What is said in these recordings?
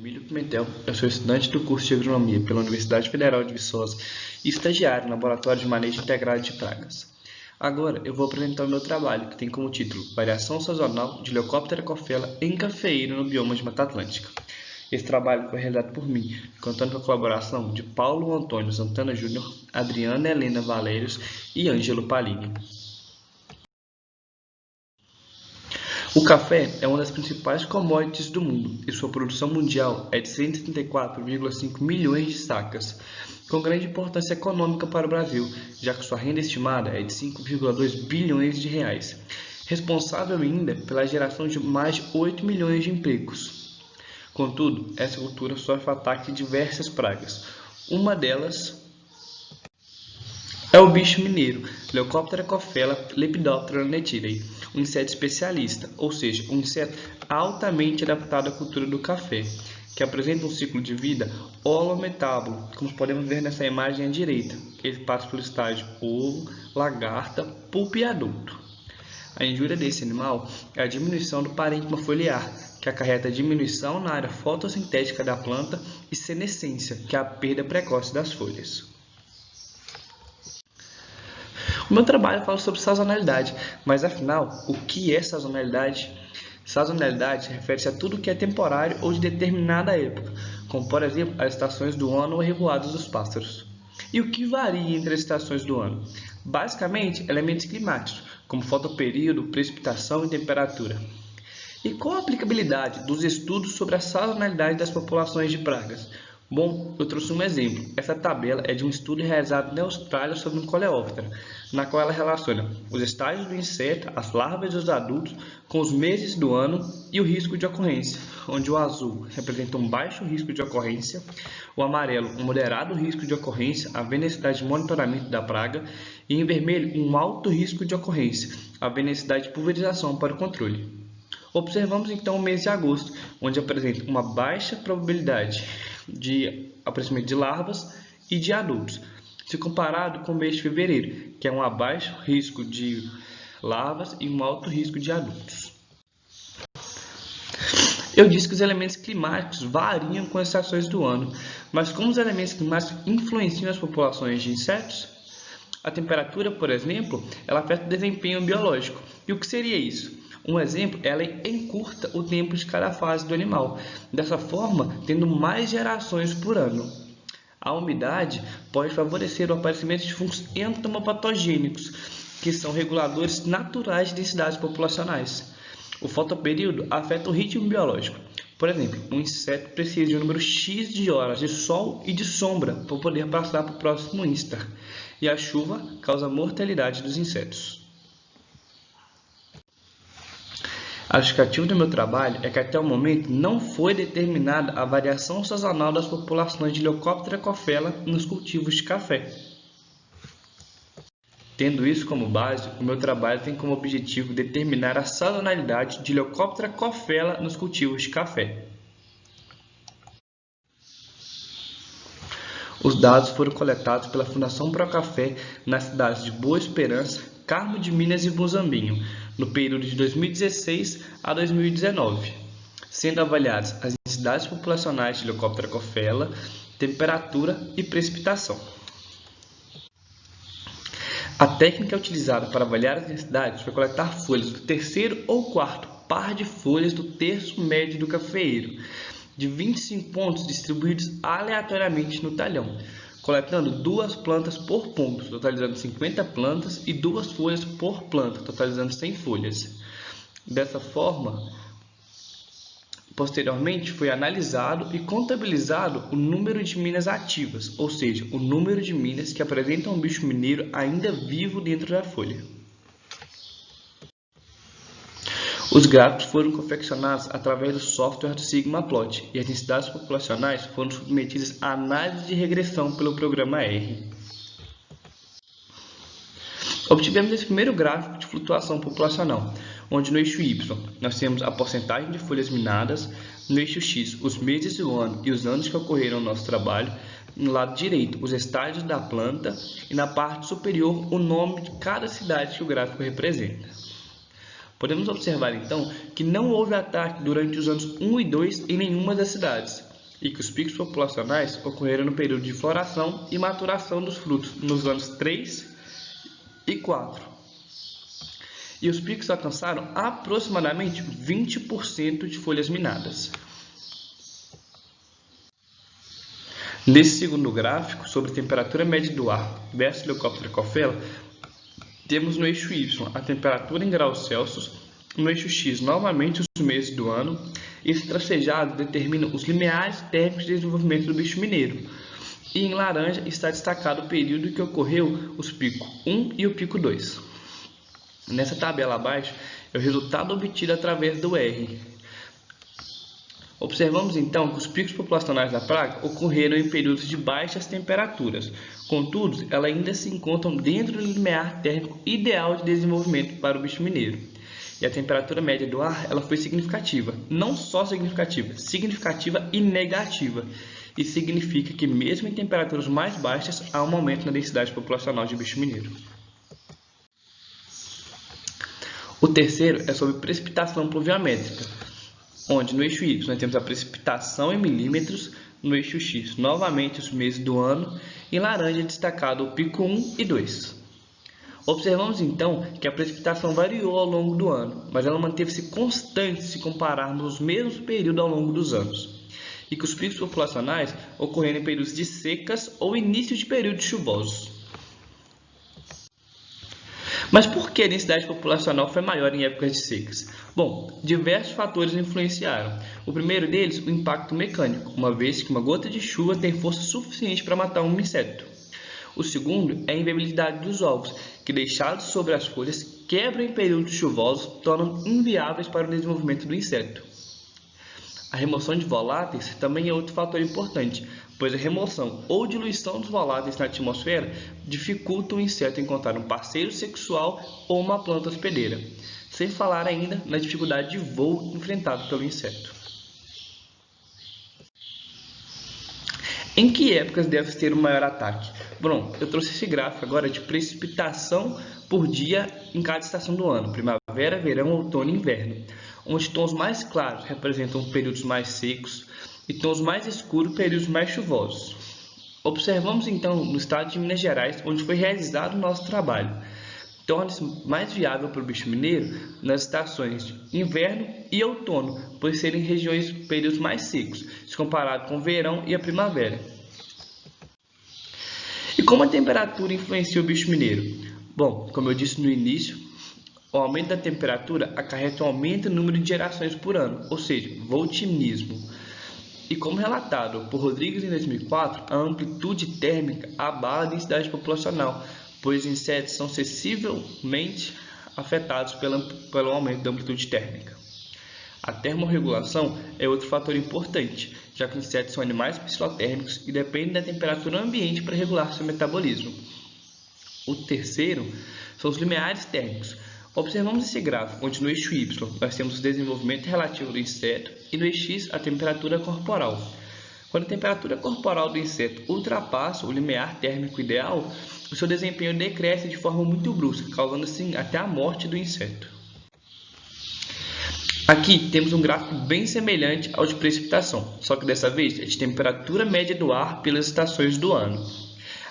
Emílio Pimentel, eu sou estudante do curso de Agronomia pela Universidade Federal de Viçosa e estagiário no Laboratório de Manejo Integrado de Pragas. Agora eu vou apresentar o meu trabalho, que tem como título Variação Sazonal de Leucoptera cofela em cafeeiro no bioma de Mata Atlântica. Esse trabalho foi realizado por mim, contando com a colaboração de Paulo Antônio Santana Júnior, Adriana Helena Valérios e Ângelo Palini. O café é uma das principais commodities do mundo e sua produção mundial é de 134,5 milhões de sacas, com grande importância econômica para o Brasil, já que sua renda estimada é de 5,2 bilhões de reais, responsável ainda pela geração de mais de 8 milhões de empregos. Contudo, essa cultura sofre o ataque de diversas pragas. Uma delas é o bicho mineiro, Leucoptera cofela Lepidoptera netidae, um inseto especialista, ou seja, um inseto altamente adaptado à cultura do café, que apresenta um ciclo de vida holometábulo, como podemos ver nessa imagem à direita. Ele passa pelo estágio ovo, lagarta, pupa e adulto. A injúria desse animal é a diminuição do parênquima foliar, que acarreta a diminuição na área fotossintética da planta, e senescência, que é a perda precoce das folhas. O meu trabalho fala sobre sazonalidade, mas afinal, o que é sazonalidade? Sazonalidade refere-se a tudo que é temporário ou de determinada época, como por exemplo as estações do ano ou revoadas dos pássaros. E o que varia entre as estações do ano? Basicamente, elementos climáticos, como fotoperíodo, precipitação e temperatura. E qual a aplicabilidade dos estudos sobre a sazonalidade das populações de pragas? Bom, eu trouxe um exemplo. Essa tabela é de um estudo realizado na Austrália sobre um coleóptero, na qual ela relaciona os estágios do inseto, as larvas e os adultos, com os meses do ano e o risco de ocorrência, onde o azul representa um baixo risco de ocorrência, o amarelo um moderado risco de ocorrência, havendo necessidade de monitoramento da praga, e em vermelho um alto risco de ocorrência, havendo necessidade de pulverização para o controle. Observamos então o mês de agosto, onde apresenta uma baixa probabilidade de aparecimento de larvas e de adultos, se comparado com o mês de fevereiro, que é um baixo risco de larvas e um alto risco de adultos. Eu disse que os elementos climáticos variam com as estações do ano, mas como os elementos climáticos influenciam as populações de insetos? A temperatura, por exemplo, ela afeta o desempenho biológico. E o que seria isso? Um exemplo, ela encurta o tempo de cada fase do animal, dessa forma tendo mais gerações por ano. A umidade pode favorecer o aparecimento de fungos entomopatogênicos, que são reguladores naturais de densidades populacionais. O fotoperíodo afeta o ritmo biológico. Por exemplo, um inseto precisa de um número X de horas de sol e de sombra para poder passar para o próximo instar, e a chuva causa mortalidade dos insetos. A justificativa do meu trabalho é que até o momento não foi determinada a variação sazonal das populações de Leucoptera cofela nos cultivos de café. Tendo isso como base, o meu trabalho tem como objetivo determinar a sazonalidade de Leucoptera cofela nos cultivos de café. Os dados foram coletados pela Fundação Procafé nas cidades de Boa Esperança, Carmo de Minas e Muzambinho, no período de 2016 a 2019, sendo avaliadas as densidades populacionais de Leucoptera cofela, temperatura e precipitação. A técnica utilizada para avaliar as densidades foi coletar folhas do terceiro ou quarto par de folhas do terço médio do cafeeiro, de 25 pontos distribuídos aleatoriamente no talhão, coletando 2 plantas por ponto, totalizando 50 plantas, e 2 folhas por planta, totalizando 100 folhas. Dessa forma, posteriormente foi analisado e contabilizado o número de minas ativas, ou seja, o número de minas que apresentam um bicho mineiro ainda vivo dentro da folha. Os gráficos foram confeccionados através do software do Sigmaplot e as densidades populacionais foram submetidas à análise de regressão pelo programa R. Obtivemos esse primeiro gráfico de flutuação populacional, onde no eixo Y nós temos a porcentagem de folhas minadas, no eixo X os meses do ano e os anos que ocorreram no nosso trabalho, no lado direito os estágios da planta e na parte superior o nome de cada cidade que o gráfico representa. Podemos observar então que não houve ataque durante os anos 1 e 2 em nenhuma das cidades. e que os picos populacionais ocorreram no período de floração e maturação dos frutos nos anos 3 e 4. E os picos alcançaram aproximadamente 20% de folhas minadas. Nesse segundo gráfico, sobre temperatura média do ar versus Leucoptera ecophylla, temos no eixo Y a temperatura em graus Celsius, no eixo X novamente os meses do ano. Esse tracejado determina os limiares térmicos de desenvolvimento do bicho mineiro. E em laranja está destacado o período em que ocorreu os picos 1 e o pico 2. Nessa tabela abaixo é o resultado obtido através do R. Observamos então que os picos populacionais da praga ocorreram em períodos de baixas temperaturas. Contudo, elas ainda se encontram dentro do limiar térmico ideal de desenvolvimento para o bicho mineiro. E a temperatura média do ar ela foi significativa, não só significativa, significativa e negativa. Isso significa que mesmo em temperaturas mais baixas há um aumento na densidade populacional de bicho mineiro. O terceiro é sobre precipitação pluviométrica, onde no eixo Y nós temos a precipitação em milímetros, no eixo X novamente os meses do ano, e em laranja destacado o pico 1 e 2. Observamos então que a precipitação variou ao longo do ano, mas ela manteve-se constante se compararmos os mesmos períodos ao longo dos anos, e que os picos populacionais ocorreram em períodos de secas ou início de períodos chuvosos. Mas por que a densidade populacional foi maior em épocas de secas? Bom, diversos fatores influenciaram. O primeiro deles, o impacto mecânico, uma vez que uma gota de chuva tem força suficiente para matar um inseto. O segundo é a inviabilidade dos ovos, que deixados sobre as folhas quebram em períodos chuvosos, tornam inviáveis para o desenvolvimento do inseto. A remoção de voláteis também é outro fator importante, pois a remoção ou diluição dos voláteis na atmosfera dificulta o inseto encontrar um parceiro sexual ou uma planta hospedeira, sem falar ainda na dificuldade de voo enfrentado pelo inseto. Em que épocas deve ter o maior ataque? Bom, eu trouxe esse gráfico agora de precipitação por dia em cada estação do ano, primavera, verão, outono e inverno, onde tons mais claros representam períodos mais secos e tons mais escuros períodos mais chuvosos. Observamos então no estado de Minas Gerais, onde foi realizado o nosso trabalho. Torna-se mais viável para o bicho mineiro nas estações de inverno e outono, pois serem regiões períodos mais secos, se comparado com o verão e a primavera. E como a temperatura influencia o bicho mineiro? Bom, como eu disse no início, o aumento da temperatura acarreta um aumento no número de gerações por ano, ou seja, voltimismo. E como relatado por Rodrigues em 2004, a amplitude térmica abala a densidade populacional, pois insetos são sensivelmente afetados pelo aumento da amplitude térmica. A termorregulação é outro fator importante, já que insetos são animais psilotérmicos e dependem da temperatura ambiente para regular seu metabolismo. O terceiro são os limiares térmicos. Observamos esse gráfico, onde no eixo Y nós temos o desenvolvimento relativo do inseto e no eixo X a temperatura corporal. Quando a temperatura corporal do inseto ultrapassa o limiar térmico ideal, o seu desempenho decresce de forma muito brusca, causando assim até a morte do inseto. Aqui temos um gráfico bem semelhante ao de precipitação, só que dessa vez é de temperatura média do ar pelas estações do ano.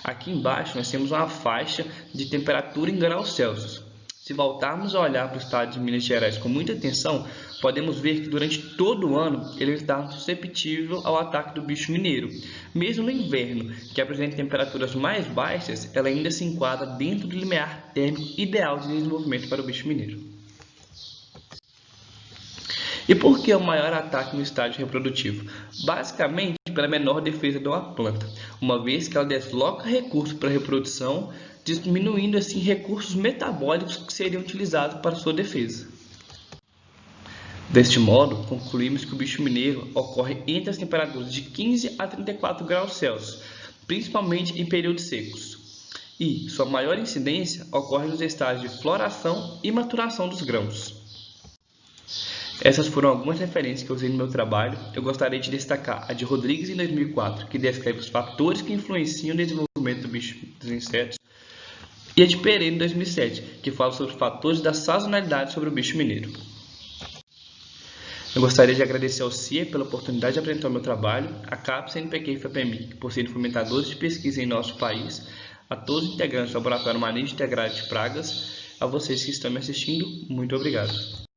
Aqui embaixo nós temos uma faixa de temperatura em graus Celsius. Se voltarmos a olhar para o estado de Minas Gerais com muita atenção, podemos ver que durante todo o ano ele está suscetível ao ataque do bicho mineiro. Mesmo no inverno, que apresenta temperaturas mais baixas, ela ainda se enquadra dentro do limiar térmico ideal de desenvolvimento para o bicho mineiro. E por que o maior ataque no estágio reprodutivo? Basicamente pela menor defesa de uma planta, uma vez que ela desloca recursos para a reprodução, diminuindo assim recursos metabólicos que seriam utilizados para sua defesa. Deste modo, concluímos que o bicho mineiro ocorre entre as temperaturas de 15 a 34 graus Celsius, principalmente em períodos secos. E sua maior incidência ocorre nos estágios de floração e maturação dos grãos. Essas foram algumas referências que eu usei no meu trabalho. Eu gostaria de destacar a de Rodrigues em 2004, que descreve os fatores que influenciam no desenvolvimento dos insetos, e a de Pereira em 2007, que fala sobre os fatores da sazonalidade sobre o bicho mineiro. Eu gostaria de agradecer ao CIE pela oportunidade de apresentar o meu trabalho, a CAPES, CNPq e FAPEMIG, por serem fomentadores de pesquisa em nosso país, a todos os integrantes do Laboratório Manejo Integrado de Pragas, a vocês que estão me assistindo, muito obrigado.